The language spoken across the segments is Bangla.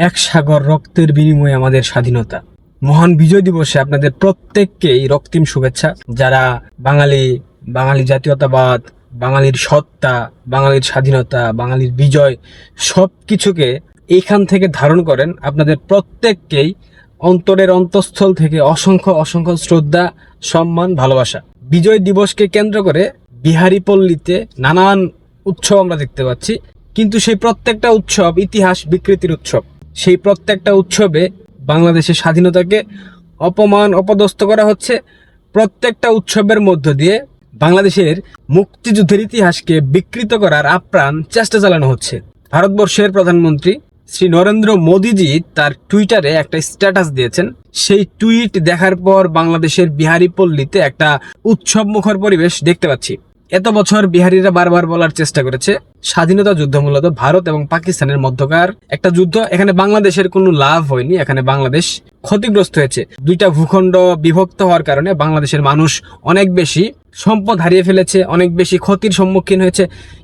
এক সাগর রক্তের বিনিময়ে আমাদের স্বাধীনতা। মহান বিজয় দিবসে আপনাদের প্রত্যেককেই রক্তিম শুভেচ্ছা। যারা বাঙালি জাতীয়তাবাদ, বাঙালির সত্তা, বাঙালির স্বাধীনতা, বাঙালির বিজয় সব কিছুকে এইখান থেকে ধারণ করেন, আপনাদের প্রত্যেককেই অন্তরের অন্তঃস্থল থেকে অসংখ্য অসংখ্য শ্রদ্ধা, সম্মান, ভালোবাসা। বিজয় দিবসকে কেন্দ্র করে বিহারি পল্লীতে নানান উৎসব আমরা দেখতে পাচ্ছি, কিন্তু সেই প্রত্যেকটা উৎসব ইতিহাস বিকৃতির উৎসব। সেই প্রত্যেকটা উৎসবে বাংলাদেশের স্বাধীনতাকে অপমান অপদস্থ করা হচ্ছে। প্রত্যেকটা উৎসবের মধ্য দিয়ে বাংলাদেশের মুক্তিযুদ্ধের ইতিহাসকে বিকৃত করার আপ্রাণ চেষ্টা চালানো হচ্ছে। ভারতবর্ষের প্রধানমন্ত্রী শ্রী নরেন্দ্র মোদীজি তার টুইটারে একটা স্ট্যাটাস দিয়েছেন। সেই টুইট দেখার পর বাংলাদেশের বিহারি পল্লীতে একটা উৎসব মুখর পরিবেশ দেখতে পাচ্ছি। এত বছর বিহারিরা বারবার বলার চেষ্টা করেছে স্বাধীনতা যুদ্ধ মূলত ভারত এবং পাকিস্তানের মধ্যকার একটা যুদ্ধ। এখানে বাংলাদেশের কোনো লাভ হয়নি, এখানে বাংলাদেশ ক্ষতিগ্রস্ত হয়েছে। দুইটা ভূখণ্ড বিভক্ত হওয়ার কারণে বাংলাদেশের মানুষ অনেক বেশি সম্পদ হারিয়ে ফেলেছে, অনেক বেশি ক্ষতির সম্মুখীন হয়েছে।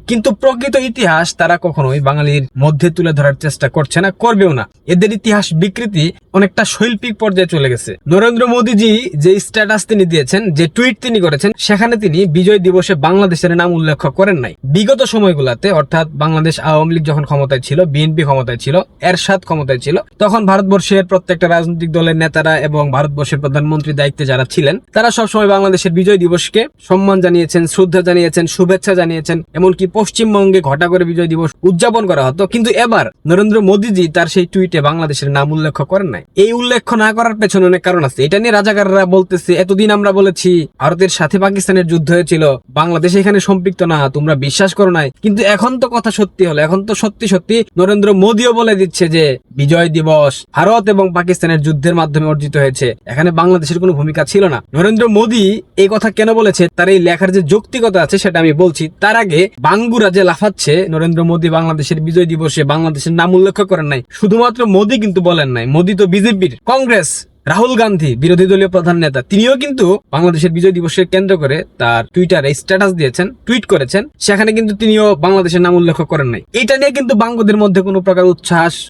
কিন্তু প্রকৃত ইতিহাস তারা কখনোই বাঙালির মধ্যে তুলে ধরার চেষ্টা করছে না, করবেও না। এদের ইতিহাস বিকৃতি অনেকটা শৈল্পিক পর্যায়ে চলে গেছে। নরেন্দ্র মোদীজি যে স্ট্যাটাস তিনি দিয়েছেন, যে টুইট তিনি করেছেন, সেখানে তিনি বিজয় দিবসে বাংলাদেশের নাম উল্লেখ করেন নাই। বিগত সময়গুলোতে, অর্থাৎ বাংলাদেশ আওয়ামী লীগ যখন ক্ষমতায় ছিল, বিএনপি ক্ষমতায় ছিল, এরশাদ ক্ষমতায় ছিল, তখন ভারতবর্ষের প্রত্যেকটা রাজনৈতিক দলের নেতারা এবং ভারতবর্ষের প্রধানমন্ত্রীর দায়িত্বে যারা ছিলেন, তারা সবসময় বাংলাদেশের বিজয় দিবসকে সম্মান জানিয়েছেন, শ্রদ্ধা জানিয়েছেন, শুভেচ্ছা জানিয়েছেন। এমনকি পশ্চিমবঙ্গে ঘটা করে বিজয় দিবস উদযাপন করা হতো। কিন্তু এবার নরেন্দ্র মোদীজি তার সেই টুইটে বাংলাদেশের নাম উল্লেখ করেন নাই। এই উল্লেখ না করার পেছনে অনেক কারণ আছে। এটা নিয়ে রাজাকাররা বলতেছে, এতদিন আমরা বলেছি ভারতের সাথে পাকিস্তানের যুদ্ধ হয়েছিল, বাংলাদেশ এখানে সম্পৃক্ত না, তোমরা বিশ্বাস করো নাই। কিন্তু এখন তো কথা সত্যি হলো, এখন তো সত্যি সত্যি নরেন্দ্র মোদীও বলে দিচ্ছে যে বিজয় দিবস ভারত এবং পাকিস্তানের যুদ্ধের মাধ্যমে অর্জিত হয়েছে, এখানে বাংলাদেশের কোনো ভূমিকা ছিল না। নরেন্দ্র মোদী এই কথা কেন বলেছে, তার এই লেখার যে যৌক্তিকতা আছে সেটা আমি বলছি। তার আগে বাঙ্গুরা যে লাফাচ্ছে নরেন্দ্র মোদী বাংলাদেশের বিজয় দিবসে বাংলাদেশের নাম উল্লেখ করেন নাই, শুধুমাত্র মোদী কিন্তু বলেন নাই। মোদী তো বিজেপির, কংগ্রেস, রাহুল গান্ধী বিরোধী দলীয় প্রধান নেতা, তিনিও কিন্তু বাংলাদেশের বিজয় দিবসকে কেন্দ্র করে তার টুইটারে স্ট্যাটাস দিয়েছেন, টুইট করেছেন। সেখানে কিন্তু তিনিও বাংলাদেশের নাম উল্লেখ করেন নাই। এটা নিয়ে কিন্তু বাঙ্গুদের মধ্যে কোনো প্রকার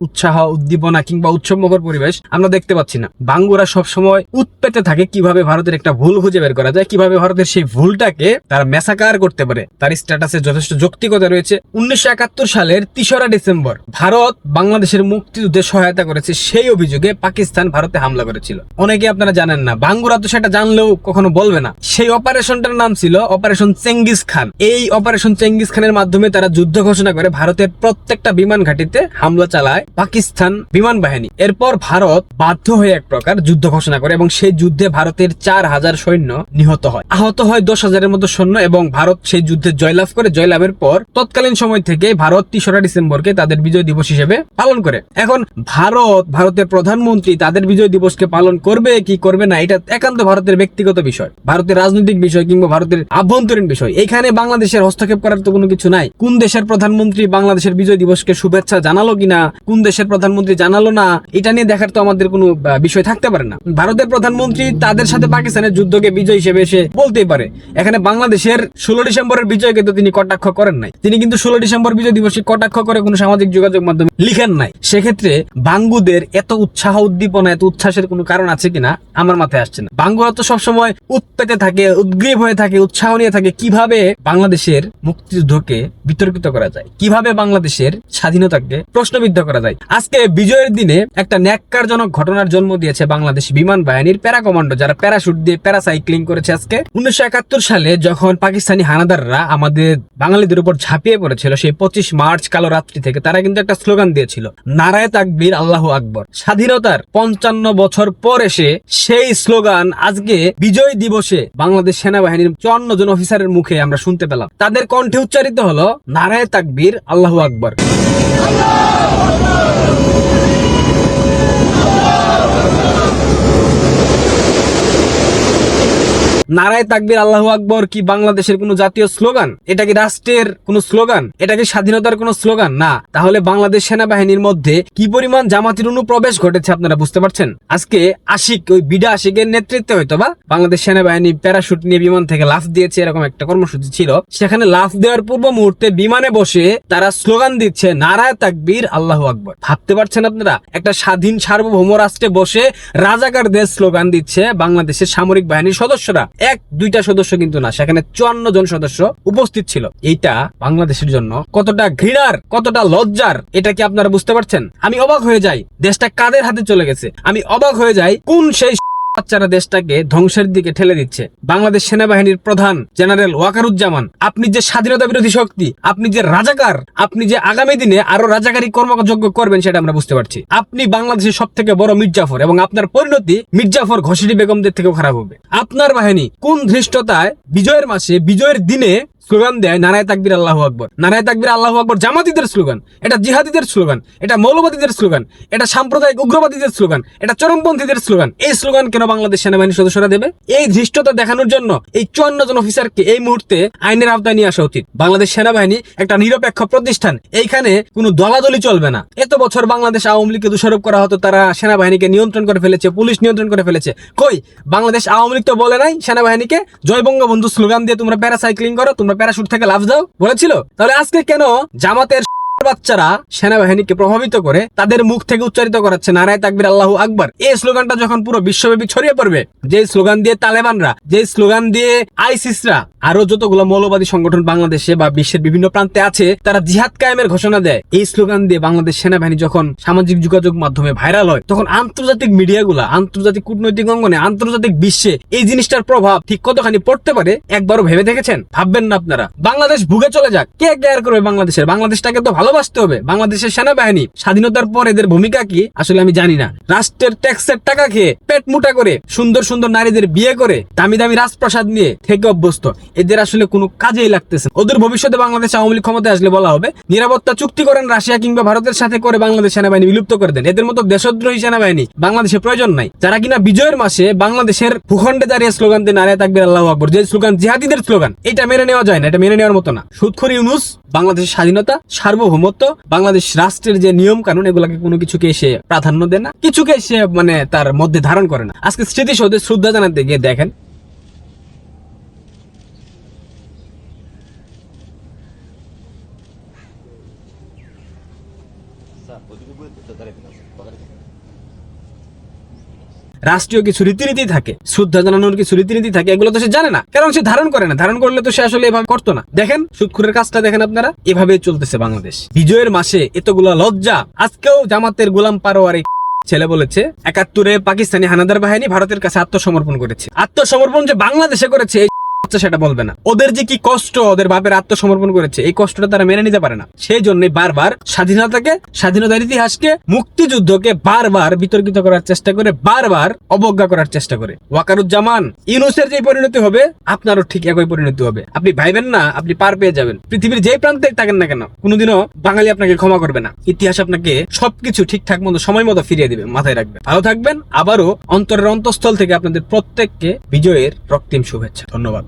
উৎসাহ, উদ্দীপনা কিংবা উৎসবমুখর পরিবেশ আমরা দেখতে পাচ্ছি না। বাঙ্গুরা সবসময় উৎপেতে থাকে কিভাবে ভারতের একটা ভুল খুঁজে বের করা যায়, কিভাবে ভারতের সেই ভুলটাকে তারা মেসাকার করতে পারে। তার স্ট্যাটাসে যথেষ্ট যৌক্তিকতা রয়েছে। 1971 সালের 3রা ডিসেম্বর ভারত বাংলাদেশের মুক্তিযুদ্ধে সহায়তা করেছে, সেই অভিযোগে পাকিস্তান ভারতে হামলা করেছে। অনেকে আপনারা জানেন না, বাঙ্গুরা তো সেটা জানলেও কখনো বলবে না। সেই অপারেশনটার নাম ছিল অপারেশন চেঙ্গিস খান। এই অপারেশন চেঙ্গিস খানের মাধ্যমে তারা যুদ্ধ ঘোষণা করে ভারতের প্রত্যেকটা বিমান ঘাঁটিতে হামলা চালায় পাকিস্তান বিমান বাহিনী। এরপর ভারত বাধ্য হয়ে এক প্রকার যুদ্ধ ঘোষণা করে এবং সেই যুদ্ধে ভারতের 4000 সৈন্য নিহত হয়, আহত হয় 10,000-এর মতো সৈন্য এবং ভারত সেই যুদ্ধে জয়লাভ করে। জয়লাভের পর তৎকালীন সময় থেকে ভারত 3রা ডিসেম্বরকে তাদের বিজয় দিবস হিসেবে পালন করে। এখন ভারতের প্রধানমন্ত্রী তাদের বিজয় দিবসকে পালন করবে কি করবে না, এটা একান্ত ভারতের ব্যক্তিগত বিষয়, ভারতের রাজনৈতিক বিষয় কিংবা ভারতের আভ্যন্তরীণ বিষয়। এখানে বাংলাদেশের হস্তক্ষেপ করার তো কোনো কিছু নাই। কোন দেশের প্রধানমন্ত্রী বাংলাদেশের বিজয় দিবসকে শুভেচ্ছা জানালো কিনা, কোন দেশের প্রধানমন্ত্রী জানালো না, এটা নিয়ে দেখার তো আমাদের কোনো বিষয় থাকতে পারে না। ভারতের প্রধানমন্ত্রী তাদের সাথে পাকিস্তানের যুদ্ধকে বিজয় হিসেবে এসে বলতেই পারে। এখানে বাংলাদেশের 16 ডিসেম্বরের বিজয়কে তো তিনি কটাক্ষ করেন নাই। তিনি কিন্তু 16 ডিসেম্বর বিজয় দিবসে কটাক্ষ করে কোনো সামাজিক যোগাযোগ মাধ্যমে লিখেন নাই। সেক্ষেত্রে বাঙ্গুদের এত উৎসাহ, উদ্দীপনা, এত উচ্ছ্বাসের কোনো কারণ আছে কিনা আমার মাথায় আসছে না। বাঙ্গুরা তো সবসময় উৎপেতে থাকে, উদ্গ্রীব হয়ে থাকে, উৎসাহ নিয়ে থাকে কিভাবে বাংলাদেশের মুক্তিযুদ্ধকে বিতর্কিত করা যায়, কিভাবে বাংলাদেশের স্বাধীনতাকে প্রশ্নবিদ্ধ করা যায়। আজকে বিজয়ের দিনে একটা ন্যাক্কারজনক ঘটনার জন্ম দিয়েছে বাংলাদেশ বিমান বাহিনীর প্যারা কমান্ডো, যারা প্যারাশুট দিয়ে প্যারাসাইক্লিং করেছে। আজকে 1971 সালে যখন পাকিস্তানি হানাদাররা আমাদের বাঙালিদের উপর ঝাঁপিয়ে পড়েছিল, সেই 25 মার্চ কালো রাত্রি থেকে তারা কিন্তু একটা স্লোগান দিয়েছিল, নারায়ে তাকবীর আল্লাহু আকবর। স্বাধীনতার 55 বছর পর এসে সেই স্লোগান আজকে বিজয় দিবসে বাংলাদেশ সেনাবাহিনীর 54 জন অফিসারের মুখে আমরা শুনতে পেলাম। তাদের কণ্ঠে উচ্চারিত হলো নারায়ে তাকবীর আল্লাহু আকবর। নারায়ে তাকবীর আল্লাহু আকবার কি বাংলাদেশের কোনো জাতীয় স্লোগান? এটা কি রাষ্ট্রের কোনো স্লোগান? এটা কি স্বাধীনতার কোনো স্লোগান? না। তাহলে বাংলাদেশ সেনাবাহিনীর মধ্যে কি পরিমাণ জামাতির অনুপ্রবেশ ঘটেছে আপনারা বুঝতে পারছেন? আজকে আশিক, ওই বিডা আশিকের নেতৃত্বে হয়তো বা বাংলাদেশ সেনাবাহিনী প্যারাশুট নিয়ে বিমান থেকে লাফ দিয়েছে, এরকম একটা কর্মসূচি ছিল। সেখানে লাফ দেওয়ার পূর্ব মুহূর্তে বিমানে বসে তারা স্লোগান দিচ্ছে নারায়ে তাকবীর আল্লাহু আকবার। ভাবতে পারছেন আপনারা? একটা স্বাধীন সার্বভৌম রাষ্ট্রে বসে রাজাকারদের স্লোগান দিচ্ছে বাংলাদেশের সামরিক বাহিনীর সদস্যরা। এক দুইটা সদস্য কিন্তু না, সেখানে 54 জন সদস্য উপস্থিত ছিল। এইটা বাংলাদেশের জন্য কতটা ঘৃণার, কতটা লজ্জার, এটা কি আপনারা বুঝতে পারছেন? আমি অবাক হয়ে যাই দেশটা কাদের হাতে চলে গেছে। আমি অবাক হয়ে যাই কোন সেই বাচ্চারা দেশটাকে ধ্বংসের দিকে ঠেলে দিচ্ছে। বাংলাদেশ সেনাবাহিনীর প্রধান জেনারেল ওয়াকারুজ্জামান, আপনি যে স্বাধীনতা বিরোধী শক্তি, আপনি যে রাজাকার, আপনি যে আগামী দিনে আরো রাজাকারী কর্মযোগ্য করবেন সেটা আমরা বুঝতে পারছি। আপনি বাংলাদেশের সব থেকে বড় মির্জাফর, এবং আপনার পরিণতি মির্জাফর ঘসিটি বেগমদের থেকেও খারাপ হবে। আপনার বাহিনী কোন ধৃষ্টতায় বিজয়ের মাসে, বিজয়ের দিনে স্লোগান দেয় নারায়ে তাকবীর আল্লাহু আকবার। নারায়ে তাকবীর আল্লাহু আকবার জামাতিদের স্লোগান, এটা জিহাদিদের স্লোগান, এটা মৌলবাদীদের স্লোগান, এটা সাম্প্রদায়িক উগ্রবাদীদের স্লোগান, এটা চরমপন্থীদের স্লোগান। এই স্লোগান কেন বাংলাদেশ সেনাবাহিনীর সদস্যরা দেবে? এই ধৃষ্টতা দেখানোর জন্য এই 54 জন অফিসারকে এই মুহূর্তে আইনের আওতায় নিয়ে আসা উচিত। বাংলাদেশ সেনাবাহিনী একটা নিরপেক্ষ প্রতিষ্ঠান, এইখানে কোনো দলাদলি চলবে না। এত বছর বাংলাদেশ আওয়ামী লীগকে দোষারোপ করা হতো তারা সেনাবাহিনীকে নিয়ন্ত্রণ করে ফেলেছে, পুলিশ নিয়ন্ত্রণ করে ফেলেছে। কই বাংলাদেশ আওয়ামী লীগ তো বলে নাই সেনাবাহিনীকে জয় বঙ্গবন্ধু স্লোগান দিয়ে তোমরা প্যারাসাইক্লিং করো, তোমরা প্যারাশুট থেকে লাফ যাও, বলেছিল? তাহলে আজকে কেন জামাতের বাচ্চারা সেনাবাহিনীকে প্রভাবিত করে তাদের মুখ থেকে উচ্চারিত করাচ্ছে নারায়ে তাকবীর আল্লাহু আকবার? এই স্লোগানটা যখন পুরো বিশ্বব্যাপী ছড়িয়ে পড়বে, যে স্লোগান দিয়ে তালেবানরা, যে স্লোগান দিয়ে আইসিসরা, আরো যতগুলো মৌলবাদী সংগঠন বাংলাদেশে বা বিশ্বের বিভিন্ন প্রান্তে আছে, তারা জিহাদ কায়েমের ঘোষণা দেয়, এই স্লোগান দিয়ে বাংলাদেশ সেনাবাহিনী যখন সামাজিক যোগাযোগ মাধ্যমে ভাইরাল হয়, তখন আন্তর্জাতিক মিডিয়াগুলা, আন্তর্জাতিক কূটনৈতিক অঙ্গনে, আন্তর্জাতিক বিশ্বে এই জিনিসটার প্রভাব ঠিক কতখানি পড়তে পারে একবারও ভেবে দেখেছেন? ভাববেন না আপনারা? বাংলাদেশ ভুগে চলে যাক, কে কেয়ার করবে বাংলাদেশের? বাংলাদেশটাকে তো ভালোবাসতে হবে। বাংলাদেশের সেনাবাহিনী স্বাধীনতার পর এদের ভূমিকা কি আসলে আমি জানি না। রাষ্ট্রের ট্যাক্সের টাকা খেয়ে পেট মোটা করে সুন্দর সুন্দর নারীদের বিয়ে করে দামি দামি রাজপ্রাসাদ নিয়ে থেকে অভ্যস্ত, এদের আসলে কোনো কাজেই লাগতেছে। ওদের ভবিষ্যতে বাংলাদেশ আওয়ামী লীগ ক্ষমতায় আসলে বলা হবে নিরাপত্তা চুক্তি করেন রাশিয়া কিংবা ভারতের সাথে করে বাংলাদেশ সেনাবাহিনী বিলুপ্ত করে দেন। এদের মতো দেশদ্রোহী সেনাবাহিনী বাংলাদেশে প্রয়োজন নাই, যারা কিনা বিজয়ের মাসে বাংলাদেশের ভূখণ্ডে দাঁড়িয়ে স্লোগান দেন নারায়ে তাকবীর আল্লাহু আকবার, যে স্লোগান জিহাদিদের স্লোগান। এটা মেনে নেওয়া যায় না, এটা মেনে নেওয়ার মতো না। সুদখোর ইউনূস বাংলাদেশের স্বাধীনতা, সার্বভৌমত্ব, বাংলাদেশ রাষ্ট্রের যে নিয়ম কানুন, এগুলাকে কোনো কিছুকে সে প্রাধান্য দেয় না, কিছুকে সে মানে তার মধ্যে ধারণ করে না। আজকে স্মৃতিসৌধে শ্রদ্ধা জানাতে গিয়ে দেখেন রাষ্ট্রীয় কিছু রীতিনীতি থাকে, শ্রদ্ধা জানানোর কিছু রীতিনীতি থাকে, এগুলো তো সে জানে না, কারণ সে ধারণ করে না। ধারণ করলে তো সে আসলে এভাবে করতো না। দেখেন সুদখোরের কাজটা দেখেন আপনারা, এভাবে চলতেছে বাংলাদেশ। বিজয়ের মাসে এতগুলা লজ্জা। আজকেও জামাতের গোলাম পারোয়ার ছেলে বলেছে 71-এ পাকিস্তানি হানাদার বাহিনী ভারতের কাছে আত্মসমর্পণ করেছে। আত্মসমর্পণ যে বাংলাদেশে করেছে সেটা বলবে না। ওদের যে কি কষ্ট, ওদের বাপের আত্মসমর্পণ করেছে, এই কষ্টটা তারা মেনে নিতে পারে না। সেই জন্যই বারবার স্বাধীনতাকে, স্বাধীনতার ইতিহাসকে, মুক্তিযুদ্ধকে বারবার বিতর্কিত করার চেষ্টা করে, বারবার অবজ্ঞা করার চেষ্টা করে। ওয়াকারুজ্জামান, ইউনূসের যে পরিণতি হবে আপনারও ঠিক একই পরিণতি হবে। আপনি ভাইবেন না আপনি পার পেয়ে যাবেন। পৃথিবীর যেই প্রান্তে থাকেন না কেন, কোনোদিনও বাঙালি আপনাকে ক্ষমা করবে না। ইতিহাস আপনাকে সবকিছু ঠিকঠাক মতো সময় মতো ফিরিয়ে দিবে। মাথায় রাখবেন। ভালো থাকবেন। আবারও অন্তরের অন্তঃস্থল থেকে আপনাদের প্রত্যেককে বিজয়ের রক্তিম শুভেচ্ছা। ধন্যবাদ।